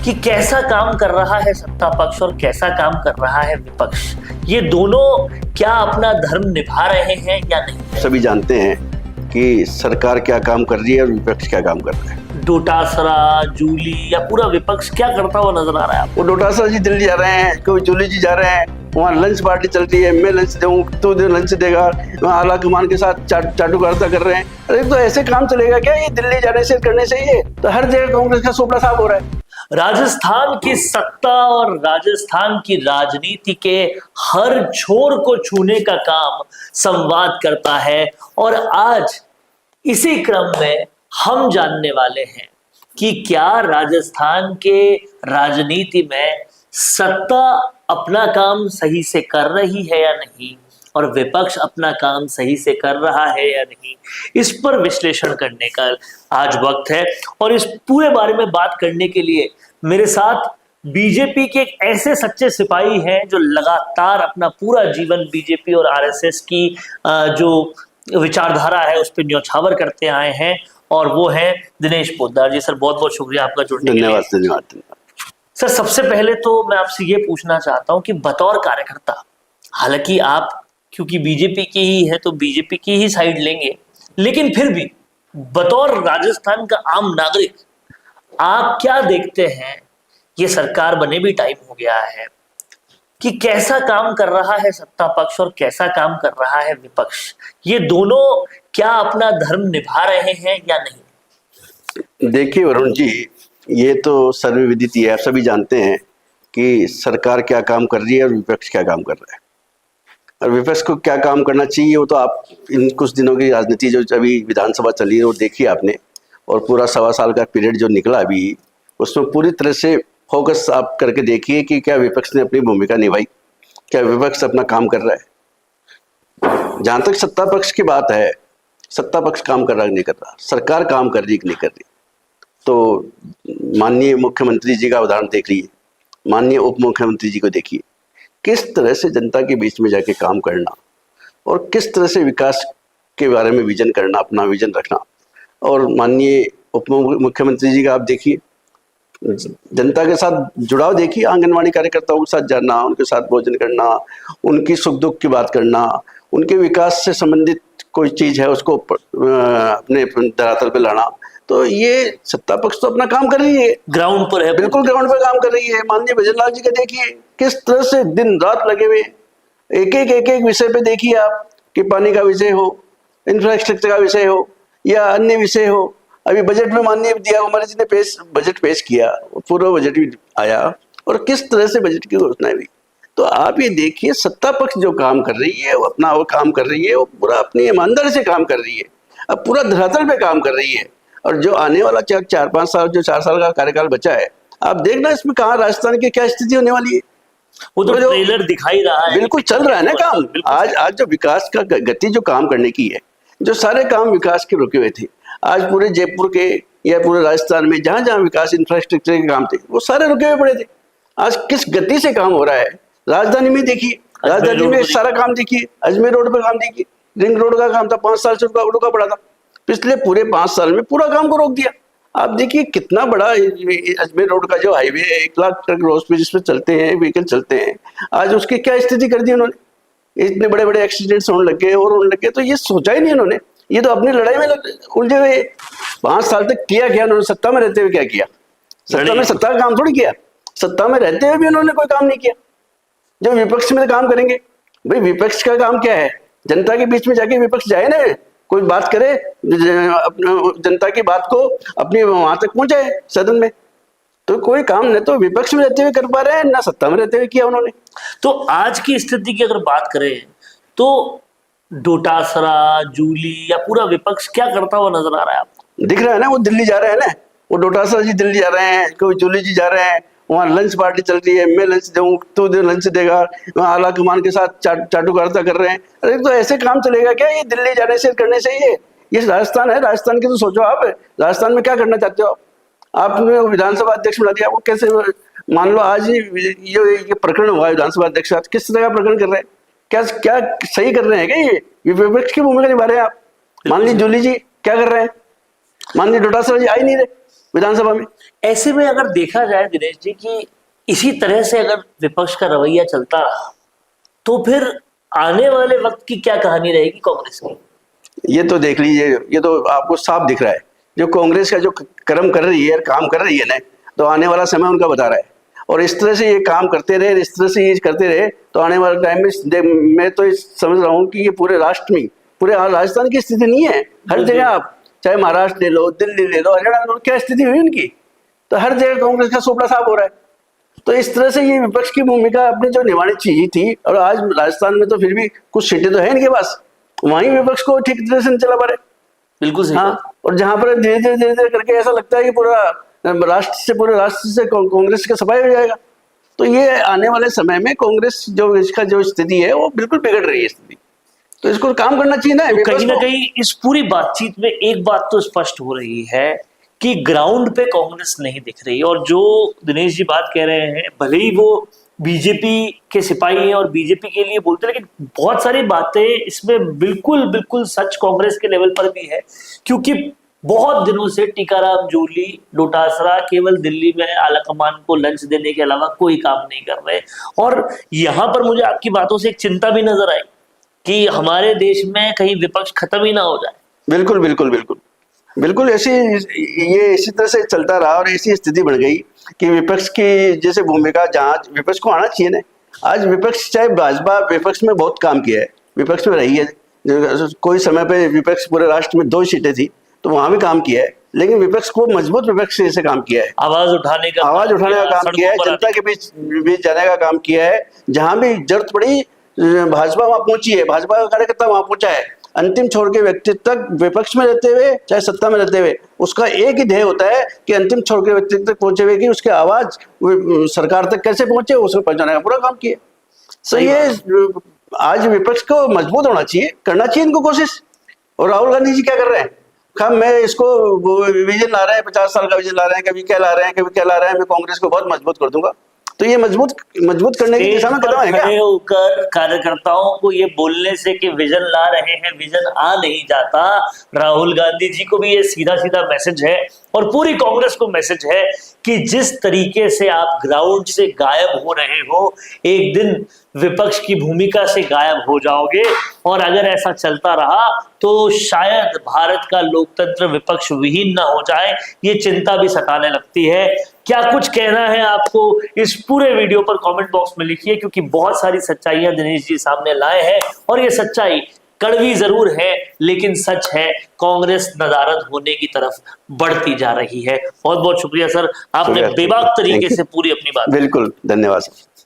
कि कैसा काम कर रहा है सत्ता पक्ष और कैसा काम कर रहा है विपक्ष। ये दोनों क्या अपना धर्म निभा रहे हैं या नहीं। सभी जानते हैं कि सरकार क्या काम कर रही है और विपक्ष क्या काम कर रहा है। डोटासरा, जूली या पूरा विपक्ष क्या करता हुआ नजर आ रहा है आपको? वो डोटासरा जी दिल्ली जा रहे हैं, कोई जूली जी जा रहे हैं, वहाँ लंच पार्टी चल रही है, मैं लंच दूँ तो लंच देगा, वहाँ आला कमान के साथ चाटुकारिता कर रहे हैं। अरे तो ऐसे काम चलेगा क्या? ये दिल्ली जाने से करने से ही तो हर जगह कांग्रेस का सोपड़ा साफ हो रहा है। राजस्थान की सत्ता और राजस्थान की राजनीति के हर छोर को छूने का काम संवाद करता है। और आज इसी क्रम में हम जानने वाले हैं कि क्या राजस्थान के राजनीति में सत्ता अपना काम सही से कर रही है या नहीं और विपक्ष अपना काम सही से कर रहा है या नहीं। इस पर विश्लेषण करने का आज वक्त है और इस पूरे बारे में बात करने के लिए मेरे साथ बीजेपी के एक ऐसे सच्चे सिपाही हैं जो लगातार अपना पूरा जीवन बीजेपी और आरएसएस की जो विचारधारा है उस पर न्यौछावर करते आए हैं, और वो है दिनेश पोद्दार जी। सर बहुत बहुत शुक्रिया आपका जुड़ने के लिए। धन्यवाद धन्यवाद। सर सबसे पहले तो मैं आपसे ये पूछना चाहता हूँ कि बतौर कार्यकर्ता, हालांकि आप क्योंकि बीजेपी की ही है तो बीजेपी की ही साइड लेंगे, लेकिन फिर भी बतौर राजस्थान का आम नागरिक आप क्या देखते हैं, ये सरकार बने भी टाइम हो गया है, कि कैसा काम कर रहा है सत्ता पक्ष और कैसा काम कर रहा है विपक्ष। ये दोनों क्या अपना धर्म निभा रहे हैं या नहीं। देखिए वरुण जी, ये तो सर्वविदित है, आप सभी जानते हैं कि सरकार क्या काम कर रही है और विपक्ष क्या काम कर रहा है। और विपक्ष को क्या काम करना चाहिए वो तो आप इन कुछ दिनों की राजनीति जो अभी विधानसभा चली है वो देखिए आपने, और पूरा 1.25 साल का पीरियड जो निकला अभी, उसमें पूरी तरह से फोकस आप करके देखिए कि क्या विपक्ष ने अपनी भूमिका निभाई, क्या विपक्ष अपना काम कर रहा है। जहां तक सत्ता पक्ष की बात है, सत्ता पक्ष काम कर रहा है नहीं कर रहा, सरकार काम कर रही है कि नहीं कर रही। तो माननीय मुख्यमंत्री जी का उदाहरण देख लीजिए, माननीय उप मुख्यमंत्री जी को देखिए, किस तरह से जनता के बीच में जाके काम करना और किस तरह से विकास के बारे में विजन करना, अपना विजन रखना। और माननीय उप मुख्यमंत्री जी का आप देखिए, जनता के साथ जुड़ाव देखिए, आंगनवाड़ी कार्यकर्ताओं के साथ जाना, उनके साथ भोजन करना, उनकी सुख दुख की बात करना, उनके विकास से संबंधित कोई चीज है उसको अपने धरातल पे लाना। तो ये सत्ता पक्ष तो अपना काम कर रही है, ग्राउंड पर है, बिल्कुल ग्राउंड पर काम कर रही है। माननीय भजनलाल जी का देखिए किस तरह से दिन रात लगे हुए, एक एक विषय पे देखिए आप, कि पानी का विषय हो, इंफ्रास्ट्रक्चर का विषय हो या अन्य विषय हो। अभी बजट में माननीय दिया कुमारी जी ने बजट पेश किया, पूरा बजट भी आया और किस तरह से बजट की घोषणा हुई। तो आप ये देखिए, सत्ता पक्ष जो काम कर रही है वो अपना वो काम कर रही है, वो पूरा अपनी ईमानदारी से काम कर रही है, अब पूरा धरातल पे काम कर रही है। और जो आने वाला 4-5 साल, जो 4 साल का कार्यकाल बचा है, आप देखना इसमें कहाँ राजस्थान की क्या स्थिति होने वाली है। वो तो ट्रेलर दिखाई रहा है, बिल्कुल चल रहा है ना काम। आज जो विकास का गति जो काम करने की है, जो सारे काम विकास के रुके हुए थे, आज पूरे जयपुर के या पूरे राजस्थान में जहां जहां विकास इंफ्रास्ट्रक्चर के काम थे वो सारे रुके हुए पड़े थे। आज किस गति से काम हो रहा है। राजधानी में देखिए, राजधानी में सारा काम देखिए, अजमेर रोड पे काम देखिए, रिंग रोड का काम था 5 साल से रुका पड़ा था, पिछले पूरे 5 साल में पूरा काम को रोक दिया। आप देखिए कितना बड़ा अजमेर रोड का जो हाईवे है, 1 लाख ट्रक रोज पे जिसपे चलते हैं, व्हीकल चलते हैं, आज उसकी क्या स्थिति कर दी उन्होंने। इतने बड़े बड़े एक्सीडेंट्स होने लगे और होने लगे, तो ये सोचा ही नहीं उन्होंने। ये तो अपनी लड़ाई में उलझे हुए। 5 साल तक किया क्या उन्होंने? सत्ता में रहते हुए क्या किया? सत्ता का काम थोड़ी किया, सत्ता में रहते हुए भी उन्होंने कोई काम नहीं किया। जब विपक्ष में काम करेंगे, भाई विपक्ष का काम क्या है? जनता के बीच में जाके विपक्ष जाए ना, कोई बात करे, जनता की बात को अपनी वहां तक पहुंचाए सदन में। तो कोई काम न तो विपक्ष में रहते हुए कर पा रहे हैं, ना सत्ता में रहते हुए किया उन्होंने। तो आज की स्थिति की अगर बात करें तो डोटासरा, जूली या पूरा विपक्ष क्या करता हुआ नजर आ रहा है आपको? दिख रहा है ना, वो दिल्ली जा रहे हैं ना, वो डोटासरा जी दिल्ली जा रहे हैं, कोई जूली जी जा रहे हैं, वहाँ लंच पार्टी चल रही है, मैं लंच दूँ तो लंच देगा, वहाँ आला कमान के साथ चाटुकारिता कर रहे हैं। अरे तो ऐसे काम चलेगा क्या? ये दिल्ली जाने से करने से ये राजस्थान है, राजस्थान की तो सोचो आप, राजस्थान में क्या करना चाहते हो आपने विधानसभा अध्यक्ष बना दिया, वो कैसे? मान लो आज ये प्रकरण हुआ विधानसभा अध्यक्ष, किस तरह का प्रकरण कर रहे हैं? क्या सही कर रहे हैं क्या? ये विपक्ष की भूमिका निभा रहे हैं आप। मान लीजिए जूली जी क्या कर रहे हैं, मान लीजिए डोटासरा जी आ ही नहीं रहे, विधानसभा में। ऐसे में अगर देखा जाए दिनेश जी कि इसी तरह से अगर विपक्ष का रवैया चलता रहा तो फिर आने वाले वक्त की क्या कहानी रहेगी कांग्रेस की? ये तो देख लीजिए, ये तो आपको साफ दिख रहा है जो कांग्रेस का जो कर्म कर रही है, काम कर रही है ना, तो आने वाला समय उनका बता रहा है। और इस तरह से ये काम करते रहे, इस तरह से ये करते रहे, तो आने वाले टाइम में मैं तो समझ रहा हूँ कि ये पूरे राष्ट्र में, पूरे राजस्थान की स्थिति नहीं है। हर जगह आप चाहे महाराष्ट्र ले लो, दिल्ली ले लो, हरियाणा ले लो, क्या स्थिति हुई उनकी, तो हर जगह कांग्रेस का सोपड़ा साफ हो रहा है। तो इस तरह से ये विपक्ष की भूमिका अपनी जो निभानी चाहिए थी, और आज राजस्थान में तो फिर भी कुछ सीटें तो है इनके पास, वहीं विपक्ष को ठीक तरह से नहीं चला पा रहे। बिल्कुल सही। हाँ, और जहां पर धीरे धीरे करके ऐसा लगता है कि पूरे राष्ट्र से कांग्रेस का सफाई हो जाएगा। तो ये आने वाले समय में कांग्रेस जो इसका जो स्थिति है वो बिल्कुल बिगड़ रही है स्थिति, तो इसको काम करना चाहिए ना। तो कहीं ना कहीं इस पूरी बातचीत में एक बात तो स्पष्ट हो रही है कि ग्राउंड पे कांग्रेस नहीं दिख रही, और जो दिनेश जी बात कह रहे हैं भले ही वो बीजेपी के सिपाही हैं और बीजेपी के लिए बोलते हैं, लेकिन बहुत सारी बातें इसमें बिल्कुल बिल्कुल सच कांग्रेस के लेवल पर भी है। क्योंकि बहुत दिनों से टीकाराम जूली डोटासरा केवल दिल्ली में आलाकमान को लंच देने के अलावा कोई काम नहीं कर रहे। और यहाँ पर मुझे आपकी बातों से एक चिंता भी नजर आई कि हमारे देश में कहीं विपक्ष खत्म ही ना हो जाए। बिल्कुल बिल्कुल बिल्कुल बिल्कुल ये इसी तरह से चलता रहा और ऐसी स्थिति बन गई कि विपक्ष की जैसे भूमिका, जहाँ विपक्ष को आना चाहिए ना, आज विपक्ष चाहे भाजपा विपक्ष में बहुत काम किया है, विपक्ष में रही है, कोई समय पे विपक्ष पूरे राष्ट्र में 2 सीटें थी तो वहां भी काम किया है, लेकिन विपक्ष को मजबूत विपक्ष से काम किया है, आवाज उठाने का काम किया है, जनता के बीच जाने का काम किया है। जहां भी जरूरत पड़ी भाजपा वहां पहुंची है, भाजपा का कार्यकर्ता वहां पहुंचा है। अंतिम छोर के व्यक्ति तक विपक्ष में रहते हुए चाहे सत्ता में रहते हुए उसका एक ही ध्येय होता है कि अंतिम छोर के व्यक्ति तक पहुंचे हुए कि उसकी आवाज सरकार तक कैसे पहुंचे, उसको पहुंचाने का पूरा काम किया। सो ये आज विपक्ष को मजबूत होना चाहिए, करना चाहिए इनको कोशिश। और राहुल गांधी जी क्या कर रहे हैं, कब मैं इसको विजन ला रहे हैं, 50 साल का विजन ला रहे हैं, कभी क्या ला रहे हैं, कभी क्या ला रहे हैं, मैं कांग्रेस को बहुत मजबूत कर दूंगा। तो ये मजबूत करने की दिशा में कदम है क्या? खड़े होकर कार्यकर्ताओं को ये बोलने से कि विजन ला रहे हैं, विजन आ नहीं जाता। राहुल गांधी जी को भी ये सीधा सीधा मैसेज है और पूरी कांग्रेस को मैसेज है कि जिस तरीके से आप ग्राउंड से गायब हो रहे हो, एक दिन विपक्ष की भूमिका से गायब हो जाओगे। और अगर ऐसा चलता रहा तो शायद भारत का लोकतंत्र विपक्ष विहीन ना हो जाए, ये चिंता भी सताने लगती है। क्या कुछ कहना है आपको इस पूरे वीडियो पर कमेंट बॉक्स में लिखिए, क्योंकि बहुत सारी सच्चाइयां दिनेश जी सामने लाए हैं और ये सच्चाई कड़वी जरूर है लेकिन सच है। कांग्रेस नदारद होने की तरफ बढ़ती जा रही है। बहुत बहुत शुक्रिया सर, आपने बेबाक तरीके से पूरी अपनी बात। बिल्कुल, धन्यवाद सर।